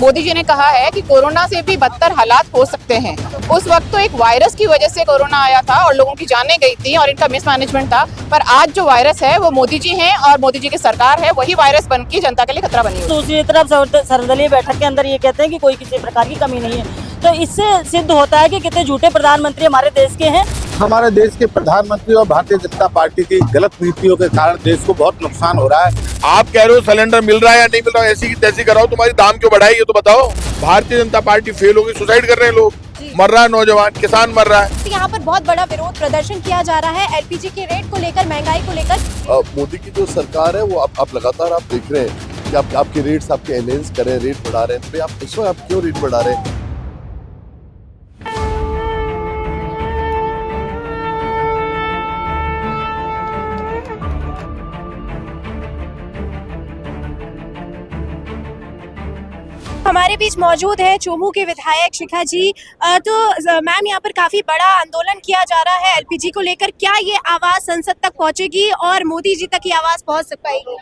मोदी जी ने कहा है कि कोरोना से भी बदतर हालात हो सकते हैं। उस वक्त तो एक वायरस की वजह से कोरोना आया था और लोगों की जानें गई थी और इनका मिसमैनेजमेंट था, पर आज जो वायरस है वो मोदी जी हैं और मोदी जी की सरकार है, वही वायरस बन के जनता के लिए खतरा बनी हुई है। दूसरी तरफ सर्वदलीय बैठक के अंदर ये कहते हैं कि कोई किसी प्रकार की कमी नहीं है, तो इससे सिद्ध होता है कि कितने झूठे प्रधानमंत्री हमारे देश के हैं। हमारे देश के प्रधानमंत्री और भारतीय जनता पार्टी की गलत नीतियों के कारण देश को बहुत नुकसान हो रहा है। आप कह रहे हो सिलेंडर मिल रहा है या नहीं मिल रहा है, ऐसी की तैसी कराओ, तुम्हारी दाम क्यों बढ़ाई ये तो बताओ। भारतीय जनता पार्टी फेल होगी, सुसाइड कर रहे हैं लोग, मर रहा है नौजवान, किसान मर रहा है। यहाँ पर बहुत बड़ा विरोध प्रदर्शन किया जा रहा है एलपीजी के रेट को लेकर, महंगाई को लेकर। मोदी की जो सरकार है वो आप लगातार आप देख रहे हैं कि आपके रेट्स आपके एनहेंस कर रहे हैं, रेट बढ़ा रहे हैं, तो आप इसमें आप क्यों रेट बढ़ा रहे हैं। हमारे बीच मौजूद है चोमू के विधायक शिखा जी। तो मैम, यहाँ पर काफी बड़ा आंदोलन किया जा रहा है एलपीजी को लेकर, क्या ये आवाज संसद तक पहुंचेगी और मोदी जी तक ये आवाज पहुंच पाएगी?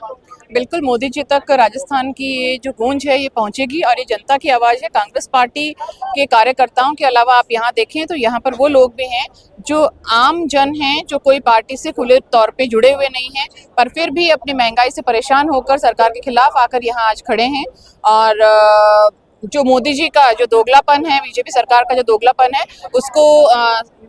बिल्कुल, मोदी जी तक राजस्थान की ये जो गूंज है ये पहुंचेगी और ये जनता की आवाज़ है। कांग्रेस पार्टी के कार्यकर्ताओं के अलावा आप यहाँ देखें तो यहाँ पर वो लोग भी हैं जो आम जन हैं, जो कोई पार्टी से खुले तौर पे जुड़े हुए नहीं हैं, पर फिर भी अपनी महंगाई से परेशान होकर सरकार के खिलाफ आकर यहाँ आज खड़े हैं। और जो मोदी जी का जो दोगलापन है, बीजेपी सरकार का जो दोगलापन है, उसको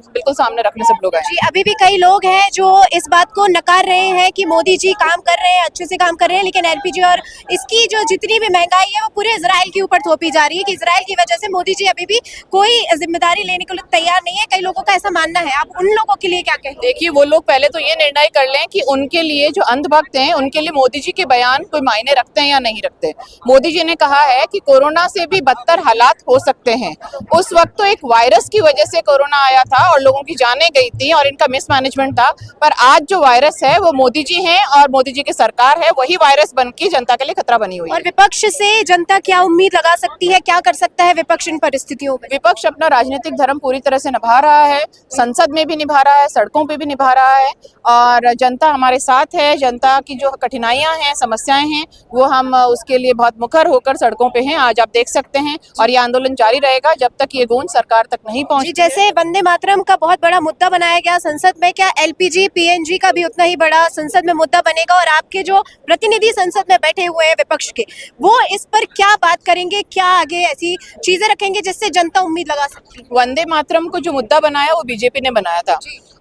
बिल्कुल सामने रखने सब लोग आए जी। अभी भी कई लोग हैं जो इस बात को नकार रहे हैं कि मोदी जी काम कर रहे हैं, अच्छे से काम कर रहे हैं, लेकिन एलपीजी और इसकी जो जितनी भी महंगाई है वो पूरे इजराइल के ऊपर थोपी जा रही है कि इजराइल की वजह से मोदी जी अभी भी कोई जिम्मेदारी लेने को तैयार नहीं है। कई लोगों का ऐसा मानना है, आप उन लोगों के लिए क्या कहें? देखिए, वो लोग पहले तो ये निर्णय कर लें कि उनके लिए जो अंधभक्त हैं, उनके लिए मोदी जी के बयान कोई मायने रखते हैं या नहीं रखते। मोदी जी ने कहा है कि कोरोना से भी बदतर हालात हो सकते हैं। उस वक्त तो एक वायरस की वजह से कोरोना आया था और लोगों की जानें गई थी और इनका मिसमैनेजमेंट था, पर आज जो वायरस है वो मोदी जी हैं और मोदी जी की सरकार है, वही वायरस बन के जनता के लिए खतरा बनी हुई है। और विपक्ष से जनता क्या उम्मीद लगा सकती है, क्या कर सकता है विपक्ष इन परिस्थितियों में? विपक्ष अपना राजनीतिक धर्म पूरी तरह से निभा रहा है, संसद में भी निभा रहा है, सड़कों पे भी निभा रहा है और जनता हमारे साथ है। जनता की जो कठिनाइयां हैं, समस्याएं हैं, वो हम उसके लिए बहुत मुखर होकर सड़कों पे हैं। आज आप देख सकते हैं और ये आंदोलन जारी रहेगा जब तक ये गूंज सरकार तक नहीं पहुंची। जैसे वंदे मातरम का बहुत बड़ा मुद्दा बनाया गया संसद में, क्या एलपीजी पीएनजी का भी उतना ही बड़ा संसद में मुद्दा बनेगा? और आपके जो प्रतिनिधि संसद में बैठे हुए हैं विपक्ष के, वो इस पर क्या बात करेंगे, क्या आगे ऐसी चीजें रखेंगे जिससे जनता उम्मीद लगा सकती है? वंदे मातरम को जो मुद्दा बनाया वो बीजेपी ने बनाया था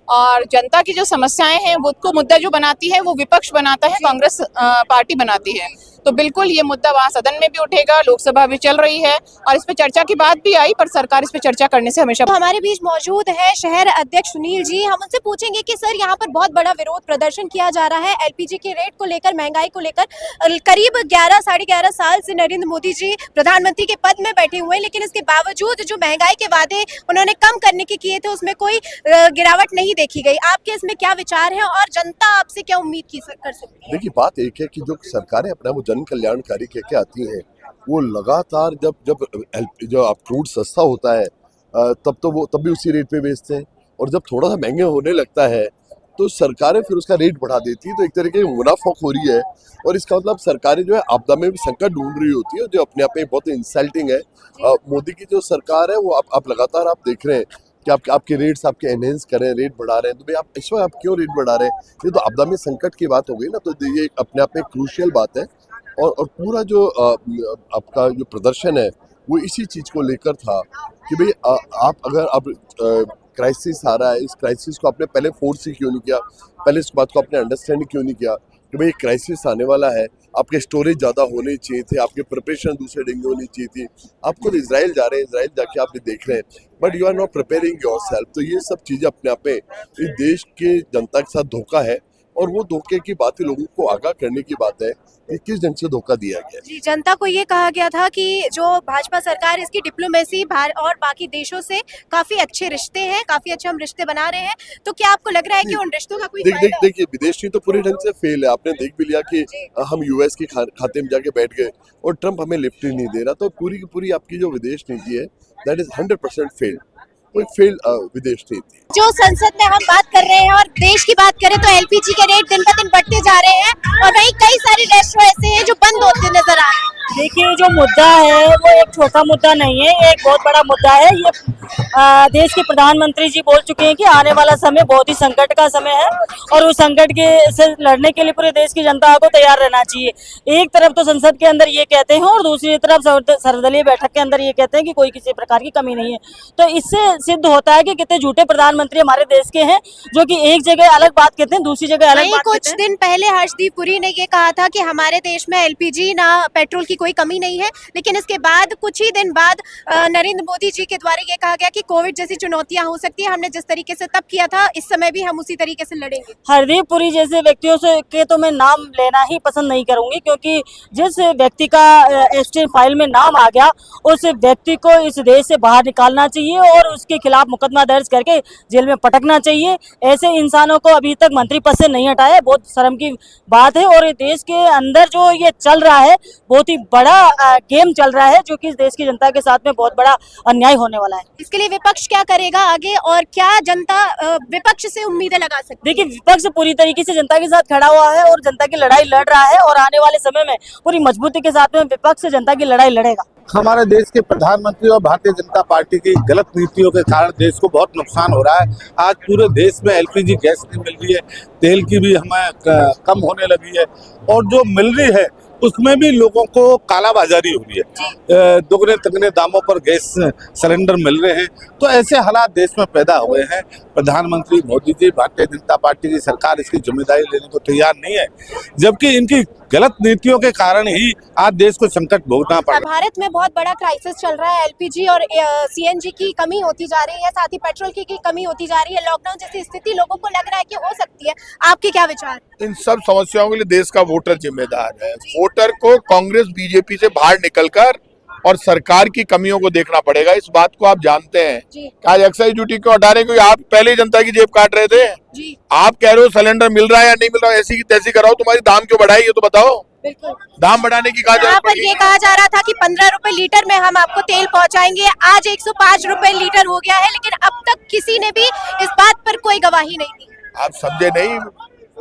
और जनता की जो समस्याएं हैं वो को मुद्दा जो बनाती है वो विपक्ष बनाता है, कांग्रेस पार्टी बनाती है। तो बिल्कुल ये मुद्दा वहाँ सदन में भी उठेगा, लोकसभा भी चल रही है और इस पे चर्चा की बात भी आई, पर सरकार इस पे चर्चा करने से हमेशा। तो हमारे बीच मौजूद है शहर अध्यक्ष सुनील जी। हम उनसे पूछेंगे कि सर, यहाँ पर बहुत बड़ा विरोध प्रदर्शन किया जा रहा है एलपीजी के रेट को लेकर, महंगाई को लेकर। करीब 11-11.5 साल से नरेंद्र मोदी जी प्रधानमंत्री के पद में बैठे हुए हैं, लेकिन इसके बावजूद जो महंगाई के वादे उन्होंने कम करने के किए थे उसमें कोई गिरावट नहीं देखी गई। आपके इसमें क्या विचार है और जनता आपसे क्या उम्मीद कर सकती है? देखिए, बात एक है कि जो सरकारें अपना वो जन कल्याणकारी कह के आती हैं, वो लगातार जब क्रूड सस्ता होता है तब भी उसी रेट पे बेचते हैं, और जब थोड़ा सा महंगे होने लगता है तो सरकारें फिर उसका रेट बढ़ा देती है। तो एक तरीके की मुनाफाखोरी है और इसका मतलब सरकारें जो है आपदा में भी संकट ढूंढ रही होती है, जो अपने आप में बहुत इंसल्टिंग है। मोदी की जो सरकार है वो आप लगातार आप देख रहे हैं कि आपके रेट्स आपके एनहेंस कर रहे हैं, रेट बढ़ा रहे हैं, तो भाई आप इसमें आप क्यों रेट बढ़ा रहे हैं? ये तो आपदा में संकट की बात हो गई ना, तो ये अपने आप में क्रूशियल बात है। और पूरा जो आपका जो प्रदर्शन है वो इसी चीज़ को लेकर था कि भाई आप क्राइसिस आ रहा है, इस क्राइसिस को आपने पहले फोर्स ही क्यों नहीं किया, पहले इस बात को आपने अंडरस्टैंड क्यों नहीं किया कि भाई क्राइसिस आने वाला है, आपके स्टोरेज ज़्यादा होने चाहिए थे, आपके प्रिपरेशन दूसरे ढंग होनी चाहिए थी। आप खुद इजराइल जा रहे हैं, इजराइल जाके आप देख रहे हैं, but you are not preparing your yourself ये सब चीज़ें अपने आप में इस देश के जनता के साथ धोखा है और वो धोखे की बात लोगों को आगाह करने की बात है कि किस ढंग से धोखा दिया गया। जी, जनता को ये कहा गया था कि जो भाजपा सरकार, इसकी डिप्लोमेसी और बाकी देशों से काफी अच्छे रिश्ते हैं, काफी अच्छे हम रिश्ते बना रहे हैं, तो क्या आपको लग रहा है कि उन रिश्तों का कोई देखिए, विदेश नीति तो पूरी ढंग से फेल है। आपने देख भी लिया कि हम यूएस के खाते में जाके बैठ गए और ट्रंप हमें लिफ्ट ही नहीं दे रहा। तो पूरी की पूरी आपकी जो विदेश नीति है दैट इज 100% फेल्ड, कोई फेल्ड विदेश नीति। जो संसद में हम बात कर रहे हैं और देश की बात करें तो एलपीजी के रेट दिन ब दिन बढ़ते जा रहे हैं और वहीं कई सारे रेस्टोरेंट ऐसे हैं जो बंद होते नजर आ रहे हैं। देखिए जो मुद्दा है वो एक छोटा मुद्दा नहीं है, ये एक बहुत बड़ा मुद्दा है। ये देश के प्रधानमंत्री जी बोल चुके हैं कि आने वाला समय बहुत ही संकट का समय है और उस संकट के से लड़ने के लिए पूरे देश की जनता को तैयार रहना चाहिए। एक तरफ तो संसद के अंदर ये कहते हैं और दूसरी तरफ सर्वदलीय बैठक के अंदर ये कहते हैं कि कोई किसी प्रकार की कमी नहीं है। तो इससे सिद्ध होता है कि कितने झूठे प्रधानमंत्री हमारे देश के हैं, जो कि एक जगह अलग बात कहते हैं, दूसरी जगह अलग बात कुछ कहते हैं। दिन पहले हर्षदीप पुरी ने ये कहा था कि हमारे देश में एलपीजी ना पेट्रोल की कोई कमी नहीं है, लेकिन इसके बाद कुछ ही दिन बाद नरेंद्र मोदी जी के द्वारा ये कहा गया कि कोविड जैसी चुनौतियां हो सकती है, हमने जिस तरीके से तब किया था इस समय भी हम उसी तरीके से लड़ेंगे। हरदीप पुरी जैसे व्यक्तियों से के तो मैं नाम लेना ही पसंद नहीं करूंगी, क्योंकि जिस व्यक्ति का एसटी फाइल में नाम आ गया उस व्यक्ति को इस देश से बाहर निकालना चाहिए और उसके खिलाफ मुकदमा दर्ज करके जेल में पटकना चाहिए। ऐसे इंसानों को अभी तक मंत्री पद से नहीं हटाया, बहुत शर्म की बात है। और देश के अंदर जो ये चल रहा है बहुत ही बड़ा गेम चल रहा है, जो कि इस देश की जनता के साथ में बहुत बड़ा अन्याय होने वाला है। इसके लिए विपक्ष क्या करेगा आगे और क्या जनता विपक्ष से उम्मीदें लगा सकती है? देखिए विपक्ष पूरी तरीके से जनता के साथ खड़ा हुआ है और जनता की लड़ाई लड़ रहा है और आने वाले समय में पूरी मजबूती के साथ में विपक्ष जनता की लड़ाई लड़ेगा। हमारे देश के प्रधानमंत्री और भारतीय जनता पार्टी की गलत नीतियों के कारण देश को बहुत नुकसान हो रहा है। आज पूरे देश में एलपीजी गैस नहीं मिल रही है, तेल की भी हमें कम होने लगी है और जो मिल रही है उसमें भी लोगों को कालाबाजारी हो रही है। दुगने तिगने दामों पर गैस सिलेंडर मिल रहे हैं। तो ऐसे हालात देश में पैदा हुए हैं। प्रधानमंत्री मोदी जी, भारतीय जनता पार्टी की सरकार इसकी जिम्मेदारी लेने को तैयार नहीं है, जबकि इनकी गलत नीतियों के कारण ही आज देश को संकट भोगना पड़ रहा है। भारत में बहुत बड़ा क्राइसिस चल रहा है, एलपीजी और सीएनजी की कमी होती जा रही है, साथ ही पेट्रोल की कमी होती जा रही है। लॉकडाउन जैसी स्थिति लोगों को लग रहा है कि हो सकती है, आपके क्या विचार? इन सब समस्याओं के लिए देश का वोटर जिम्मेदार है। वोटर को कांग्रेस बीजेपी से बाहर निकलकर और सरकार की कमियों को देखना पड़ेगा। इस बात को आप जानते हैं। आज एक्साइज ड्यूटी क्यों हटा रहे? क्योंकि आप पहले ही जनता की जेब काट रहे थे। आप कह रहे हो सिलेंडर मिल रहा है या नहीं मिल रहा है, ऐसी की तैसी कराओ, तुम्हारी दाम क्यों बढ़ाई ये तो बताओ। बिल्कुल दाम बढ़ाने की यहाँ पर ये कहा जा रहा था कि 15 रुपए लीटर में हम आपको तेल पहुंचाएंगे, आज 105 रुपए लीटर हो गया है, लेकिन अब तक किसी ने भी इस बात पर कोई गवाही नहीं दी। आप समझे नहीं,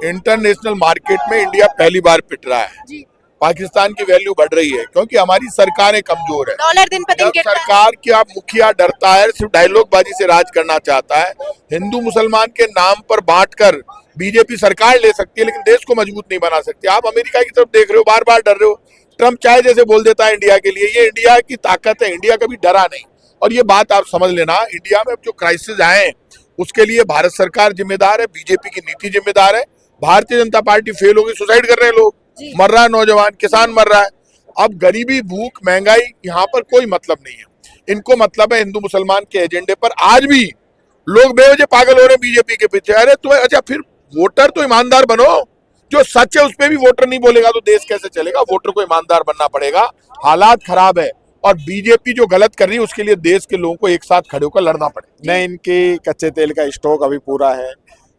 इंटरनेशनल मार्केट में इंडिया पहली बार पिट रहा है। पाकिस्तान की वैल्यू बढ़ रही है क्योंकि हमारी सरकारें कमजोर है। डॉलर दिन पर दिन गिरता है। सरकार की आप मुखिया डरता है, सिर्फ डायलॉगबाजी से राज करना चाहता है। हिंदू मुसलमान के नाम पर बांटकर बीजेपी सरकार ले सकती है, लेकिन देश को मजबूत नहीं बना सकती। आप अमेरिका की तरफ देख रहे हो, बार बार डर रहे हो। ट्रम्प चाहे जैसे बोल देता है इंडिया के लिए, ये इंडिया की ताकत है, इंडिया कभी डरा नहीं। और ये बात आप समझ लेना, इंडिया में अब जो क्राइसिस आए उसके लिए भारत सरकार जिम्मेदार है, बीजेपी की नीति जिम्मेदार है। भारतीय जनता पार्टी फेल होगी, सुसाइड कर रहे हैं लोग, मर रहा है नौजवान, किसान मर रहा है। अब गरीबी, भूख, महंगाई, यहाँ पर कोई मतलब नहीं है। इनको मतलब है हिंदू मुसलमान के एजेंडे पर। आज भी लोग बेवजह पागल हो रहे हैं बीजेपी के पीछे। अरे तुम्हें, अच्छा फिर वोटर तो ईमानदार बनो, जो सच है उस पर भी वोटर नहीं बोलेगा तो देश कैसे चलेगा? वोटर को ईमानदार बनना पड़ेगा। हालात खराब है और बीजेपी जो गलत कर रही है उसके लिए देश के लोगों को एक साथ खड़े होकर लड़ना पड़ेगा। न इनकी कच्चे तेल का स्टॉक अभी पूरा है,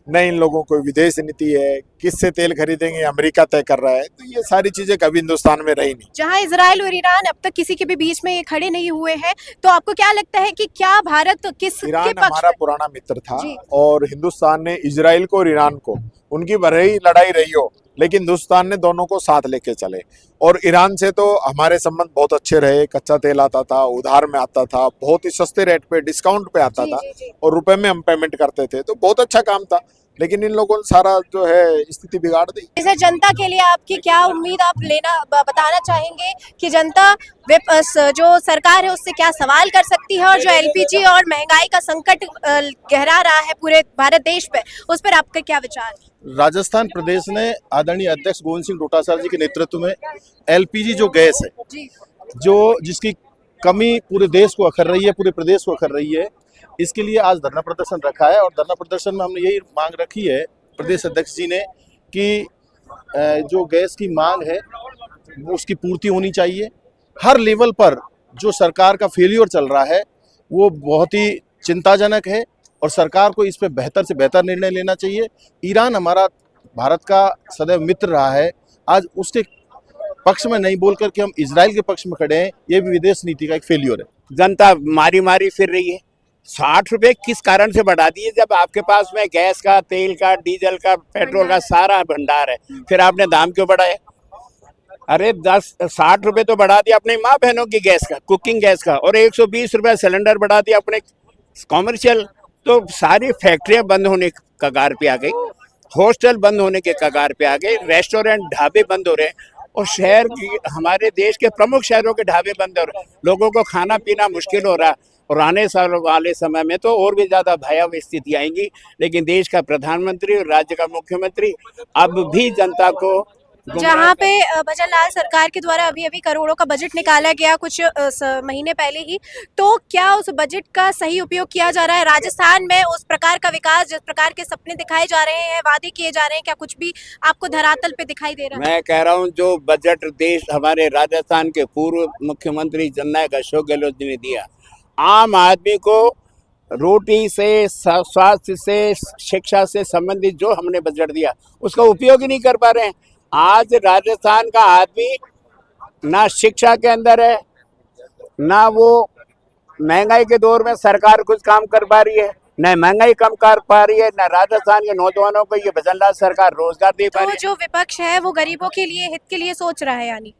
न इन लोगों को विदेश नीति है, किससे तेल खरीदेंगे अमेरिका तय कर रहा है। तो ये सारी चीजें कभी हिंदुस्तान में रही नहीं। जहां इजराइल और ईरान अब तक किसी के भी बीच में ये खड़े नहीं हुए हैं, तो आपको क्या लगता है कि क्या भारत किसके ईरान पक्ष हमारा में? पुराना मित्र था और हिंदुस्तान ने इजराइल को और ईरान को, उनकी भले ही लड़ाई रही हो, लेकिन हिंदुस्तान ने दोनों को साथ लेके चले। और ईरान से तो हमारे संबंध बहुत अच्छे रहे। कच्चा तेल आता था, उधार में आता था, बहुत ही सस्ते रेट पे, डिस्काउंट पे आता था और रुपए में हम पेमेंट करते थे, तो बहुत अच्छा काम था। लेकिन इन लोगों ने सारा जो है स्थिति बिगाड़ दी। इसे जनता के लिए आपकी क्या उम्मीद, आप बताना चाहेंगे कि जनता जो सरकार है उससे क्या सवाल कर सकती है, और जो एलपीजी और महंगाई का संकट गहरा रहा है पूरे भारत देश पे, उस पर आपका क्या विचार? राजस्थान प्रदेश ने आदरणीय अध्यक्ष गोविंद सिंह डोटासरा जी के नेतृत्व में एलपीजी जो गैस है, जो जिसकी कमी पूरे देश को अखर रही है, पूरे प्रदेश को अखर रही है, इसके लिए आज धरना प्रदर्शन रखा है। और धरना प्रदर्शन में हमने यही मांग रखी है प्रदेश अध्यक्ष जी ने कि जो गैस की मांग है उसकी पूर्ति होनी चाहिए। हर लेवल पर जो सरकार का फेलियर चल रहा है वो बहुत ही चिंताजनक है और सरकार को इस पे बेहतर से बेहतर निर्णय लेना चाहिए। ईरान हमारा भारत का सदैव मित्र रहा है, आज उसके पक्ष में नहीं बोल करके हम इजराइल के पक्ष में खड़े हैं, ये भी विदेश नीति का एक फेलियर है। जनता मारी मारी फिर रही है। 60 रुपए किस कारण से बढ़ा दिए? जब आपके पास में गैस का, तेल का, डीजल का, पेट्रोल का सारा भंडार है, फिर आपने दाम क्यों बढ़ाया? अरे 60 रुपए तो बढ़ा दिया अपने माँ बहनों की गैस का, कुकिंग गैस का, और 120 रुपए सिलेंडर बढ़ा दिया अपने कॉमर्शियल। तो सारी फैक्ट्रियां बंद होने के कगार पे आ गई, हॉस्टल बंद होने के कगार पे आ गए, रेस्टोरेंट ढाबे बंद हो रहे हैं, और शहर की, हमारे देश के प्रमुख शहरों के ढाबे बंद हो रहे हैं। लोगों को खाना पीना मुश्किल हो रहा है, और आने साल वाले समय में तो और भी ज्यादा भयावह स्थिति आएंगी। लेकिन देश का प्रधानमंत्री और राज्य का मुख्यमंत्री अब भी जनता को जहाँ पे भजनलाल सरकार के द्वारा अभी अभी करोड़ों का बजट निकाला गया कुछ महीने पहले ही, तो क्या उस बजट का सही उपयोग किया जा रहा है? राजस्थान में उस प्रकार का विकास, जिस प्रकार के सपने दिखाए जा रहे हैं, वादे किए जा रहे हैं, क्या कुछ भी आपको धरातल पे दिखाई दे रहा है? मैं कह रहा हूँ, जो बजट देश हमारे राजस्थान के पूर्व मुख्यमंत्री जननायक अशोक गहलोत जी ने दिया, आम आदमी को रोटी से, स्वास्थ्य से, शिक्षा से संबंधित जो हमने बजट दिया उसका उपयोग ही नहीं कर पा रहे हैं। आज राजस्थान का आदमी ना शिक्षा के अंदर है, ना वो महंगाई के दौर में सरकार कुछ काम कर पा रही है, न महंगाई कम कर पा रही है, न राजस्थान के नौजवानों को ये भजनलाल सरकार रोजगार दे पा रही है। तो जो विपक्ष है वो गरीबों के लिए, हित के लिए सोच रहा है, यानी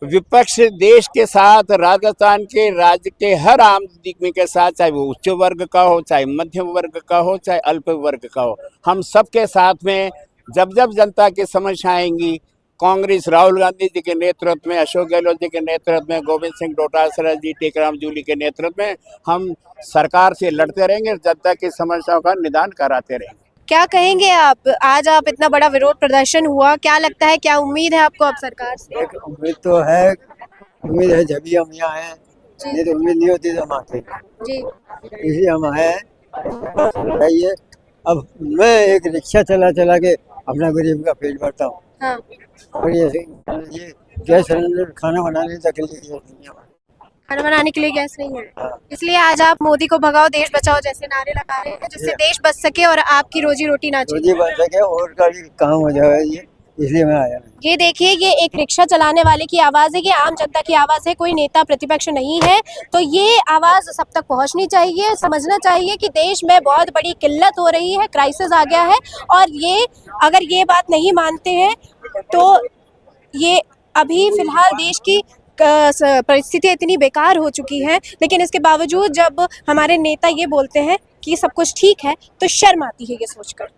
विपक्ष देश के साथ, राजस्थान के राज्य के हर आम आदमी के साथ, चाहे वो उच्च वर्ग का हो, चाहे मध्यम वर्ग का हो, चाहे अल्प वर्ग का हो, हम सबके साथ में जब जब जनता की समस्या आएंगी, कांग्रेस राहुल गांधी जी के नेतृत्व में, अशोक गहलोत जी के नेतृत्व में, गोविंद सिंह डोटासरा जी, टेकराम जूली के नेतृत्व में हम सरकार से लड़ते रहेंगे, जनता की समस्याओं का निदान कराते रहेंगे। क्या कहेंगे आप? आज आप इतना बड़ा विरोध प्रदर्शन हुआ, क्या लगता है, क्या उम्मीद है आपको अब सरकार से? एक उम्मीद तो है, उम्मीद है जब भी हम यहाँ आए, नहीं तो उम्मीद नहीं होती तो हम आते जी, इसलिए हम आए हैं। अब मैं एक रिक्शा चला चला के अपना गरीब का पेट भरता हूँ, हाँ। और ये गैस सिलेंडर खाना बनाने तक के लिए खाना बनाने के लिए गैस नहीं है, इसलिए आज आप मोदी को भगाओ, देश बचाओ जैसे नारे लगा रहे हैं, जिससे देश बच सके और आपकी रोजी रोटी ना रोजी बन सके और का भी काम हो जाए, ये इसलिए मैं आया। ये देखिए, ये एक रिक्शा चलाने वाले की आवाज़ है, ये आम जनता की आवाज़ है, कोई नेता प्रतिपक्ष नहीं है। तो ये आवाज़ सब तक पहुंचनी चाहिए, समझना चाहिए कि देश में बहुत बड़ी किल्लत हो रही है, क्राइसिस आ गया है, और ये अगर ये बात नहीं मानते हैं तो ये अभी फिलहाल देश की परिस्थिति इतनी बेकार हो चुकी है, लेकिन इसके बावजूद जब हमारे नेता ये बोलते हैं कि सब कुछ ठीक है तो शर्म आती है ये सोचकर।